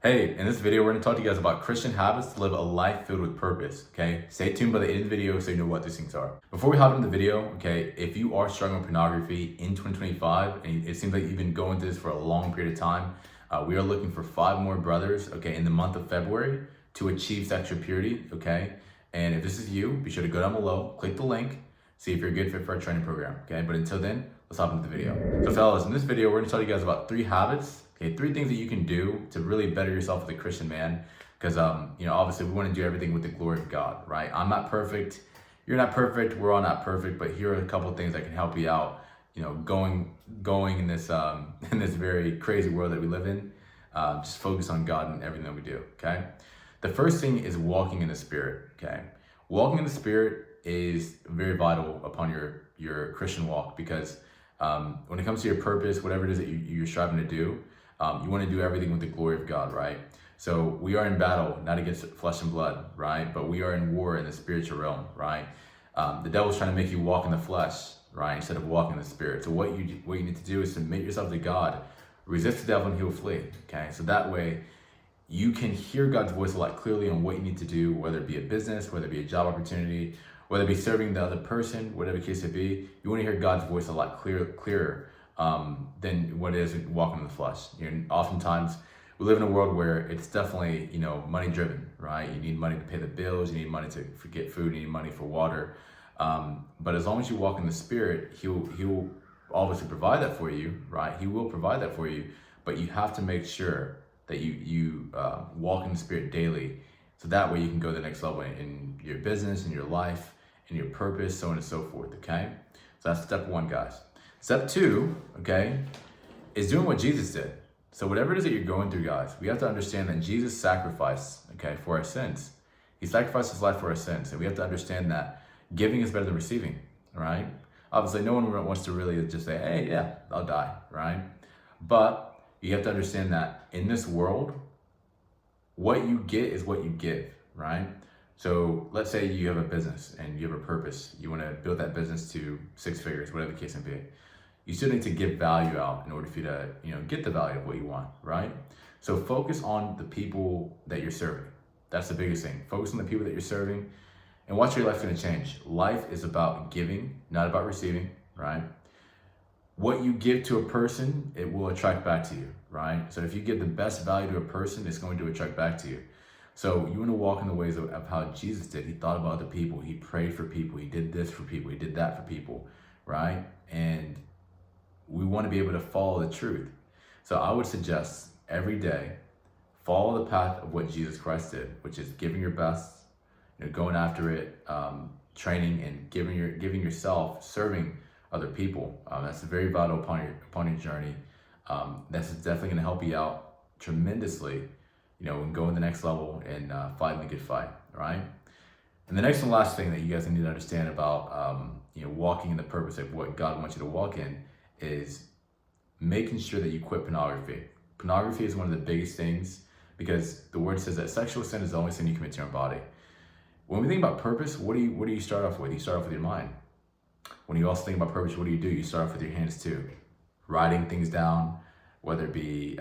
Hey, in this video, we're going to talk to you guys about Christian habits to live a life filled with purpose, okay? Stay tuned by the end of the video so you know what these things are. Before we hop into the video, okay, if you are struggling with pornography in 2025, and it seems like you've been going through this for a long period of time, we are looking for 5 more brothers, okay, in the month of February to achieve sexual purity, okay? And if this is you, be sure to go down below, click the link, see if you're a good fit for our training program, okay? But until then, let's hop into the video. So fellas, in this video, we're going to tell you guys about 3 habits. Okay, 3 things that you can do to really better yourself as a Christian man, because obviously we want to do everything with the glory of God, right? I'm not perfect, you're not perfect, we're all not perfect, but here are a couple of things that can help you out, going in this in this very crazy world that we live in. Just focus on God and everything that we do. Okay, the first thing is walking in the Spirit. Okay, walking in the Spirit is very vital upon your Christian walk, because when it comes to your purpose, whatever it is that you're striving to do, you want to do everything with the glory of God, right? So we are in battle, not against flesh and blood, right? But we are in war in the spiritual realm, right? The devil's trying to make you walk in the flesh, right? Instead of walking in the Spirit. So what you need to do is submit yourself to God, resist the devil, and he will flee. Okay, so that way you can hear God's voice a lot clearly on what you need to do, whether it be a business, whether it be a job opportunity, whether it be serving the other person, whatever the case may be. You want to hear God's voice a lot clearer than what it is walking in the flesh. Oftentimes we live in a world where it's definitely money driven, right? You need money to pay the bills, you need money to get food, you need money for water. But as long as you walk in the Spirit, he'll obviously provide that for you, right? He will provide that for you, but you have to make sure that you walk in the Spirit daily, so that way you can go to the next level in your business, in your life, in your purpose, so on and so forth. Okay, so that's step 1, guys. Step 2, okay, is doing what Jesus did. So whatever it is that you're going through, guys, we have to understand that Jesus sacrificed, okay, for our sins. He sacrificed his life for our sins, and we have to understand that giving is better than receiving, right? Obviously, no one wants to really just say, hey, yeah, I'll die, right? But you have to understand that in this world, what you get is what you give, right? So let's say you have a business and you have a purpose. You want to build that business to 6 figures, whatever the case may be. You still need to give value out in order for you to, get the value of what you want, right? So focus on the people that you're serving. That's the biggest thing. Focus on the people that you're serving, and watch your life's going to change. Life is about giving, not about receiving, right? What you give to a person, it will attract back to you, right? So if you give the best value to a person, it's going to attract back to you. So you want to walk in the ways of how Jesus did. He thought about other people. He prayed for people. He did this for people. He did that for people, right? And we want to be able to follow the truth. So I would suggest every day, follow the path of what Jesus Christ did, which is giving your best, going after it, training and giving yourself, serving other people. That's very vital upon your journey. That's definitely going to help you out tremendously, and going the next level and fighting the good fight, right? And the next and last thing that you guys need to understand about walking in the purpose of what God wants you to walk in is making sure that you quit pornography. Pornography is one of the biggest things, because the word says that sexual sin is the only sin you commit to your own body. When we think about purpose, what do you start off with? You start off with your mind. When you also think about purpose, what do? You start off with your hands too. Writing things down, whether it be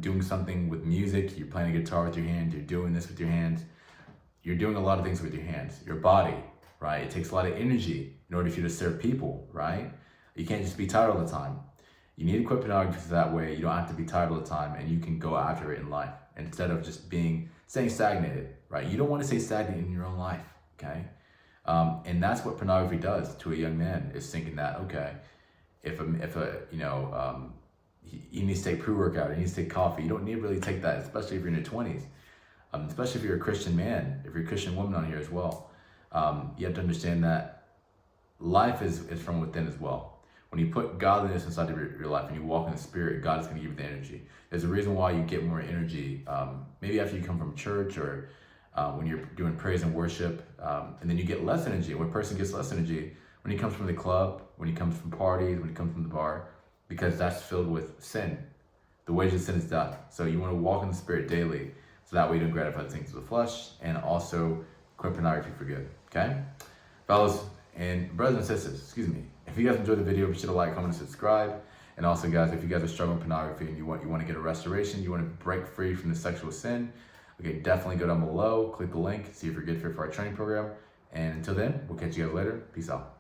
doing something with music, you're playing a guitar with your hands, you're doing this with your hands. You're doing a lot of things with your hands. Your body, right? It takes a lot of energy in order for you to serve people, right? You can't just be tired all the time. You need to quit pornography so that way you don't have to be tired all the time, and you can go after it in life instead of just staying stagnated, right? You don't want to stay stagnant in your own life, okay? And that's what pornography does to a young man, is thinking that, okay, if he needs to take pre-workout, he needs to take coffee. You don't need to really take that, especially if you're in your 20s. Especially if you're a Christian man, if you're a Christian woman on here as well. You have to understand that life is from within as well. When you put godliness inside of your life and you walk in the Spirit, God is going to give you the energy. There's a reason why you get more energy, maybe after you come from church, or when you're doing praise and worship, and then you get less energy. One person gets less energy when he comes from the club, when he comes from parties, when he comes from the bar, because that's filled with sin. The wages of sin is death. So you want to walk in the Spirit daily, so that way you don't gratify the things of the flesh, and also quit pornography for good, okay? Fellas and brothers and sisters, if you guys enjoyed the video, be sure to like, comment, and subscribe. And also, guys, if you guys are struggling with pornography and you want to get a restoration, you want to break free from the sexual sin, okay, definitely go down below, click the link, see if you're a good fit for our training program. And until then, we'll catch you guys later. Peace out.